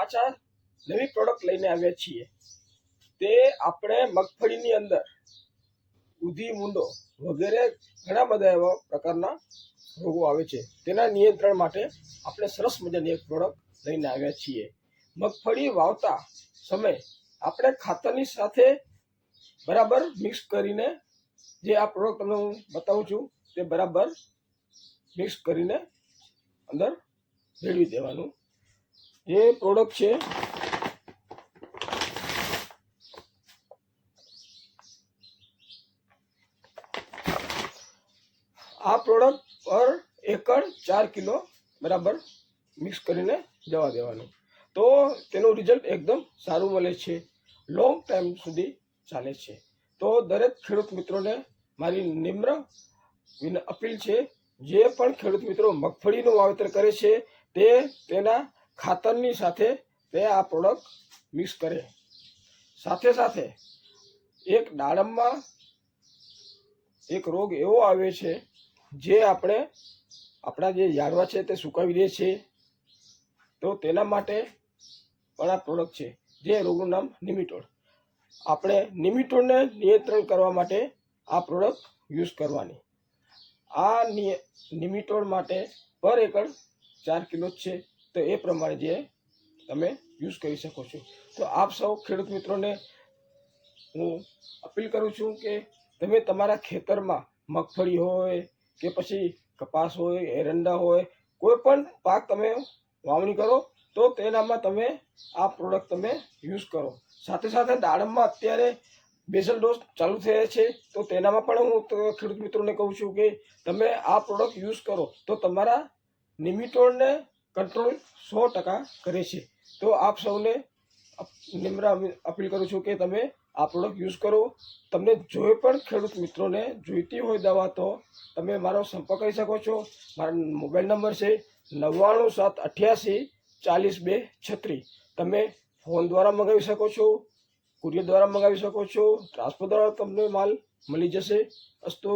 પાછા નવી પ્રોડક્ટ લઈને આવ્યા છીએ। તે આપણે મગફળીની અંદર ઉધી મૂંડો વગેરે ઘણા બધા એવા પ્રકારના રોગો આવે છે, તેના નિયંત્રણ માટે આપણે સરસ મજાની એક પ્રોડક્ટ લઈને આવ્યા છીએ। મગફળી વાવતા સમય આપણે ખાતરની સાથે બરાબર મિક્સ કરીને, જે આ પ્રોડક્ટ તમને હું બતાવું છું તે બરાબર મિક્સ કરીને અંદર ભેળવી દેવાનું। જે પ્રોડક્ટ છે આ પ્રોડક્ટ પર એકર 4 કિલો બરાબર મિક્સ કરીને જવા દેવાનું, તો તેનું રિઝલ્ટ એકદમ સારું મળે છે, લોંગ ટાઈમ સુધી ચાલે છે। તો દરેક ખેડૂત મિત્રોને મારી નિમ્ર અપીલ છે, જે પણ ખેડૂત મિત્રો મગફળીનું વાવેતર કરે છે તે તેના ખાતરની સાથે તે આ પ્રોડક્ટ મિક્સ કરે। સાથે સાથે એક દાડમમાં એક રોગ એવો આવે છે જે આપણા જે ઝાડવા છે તે સુકાવી દે છે, તો તેના માટે પણ આ પ્રોડક્ટ છે, જે રોગનું નામ નિમેટોડ। આપણે નિમેટોડને નિયંત્રણ કરવા માટે આ પ્રોડક્ટ યુઝ કરવાની। આ નિમેટોડ માટે પર એકર 4 કિલો છે, તો એ પ્રમાણે જે તમે યુઝ કરી શકો છો। તો આપ સૌ ખેડૂત મિત્રોને હું અપીલ કરું છું કે તમે તમારા ખેતરમાં મગફળી હોય કે પછી કપાસ હોય, એરંડા હોય, કોઈ પણ પાક તમે વાવણી કરો તો તેનામાં તમે આ પ્રોડક્ટ તમે યુઝ કરો। સાથે સાથે દાડમમાં અત્યારે બેસલ ડોઝ ચાલુ થયા છે, તો તેનામાં પણ હું ખેડૂત મિત્રોને કહું છું કે તમે આ પ્રોડક્ટ યુઝ કરો તો તમારા નિમેટોડને કંટ્રોલ 100% કરે છે। તો આપ સૌને નિમ્ર અપીલ કરું છું કે તમે આ પ્રોડક્ટ યુઝ કરો। તમને કોઈ પણ ખેડૂત મિત્રોને જોઈતી હોય દવા તો તમે મારો સંપર્ક કરી શકો છો। મારો મોબાઈલ નંબર છે 99788 40 2 36। તમે ફોન દ્વારા મંગાવી શકો છો, કુરિયર દ્વારા મંગાવી શકો છો, ટ્રાન્સપોર્ટ દ્વારા તમને માલ મળી જશે। અસ્તુ।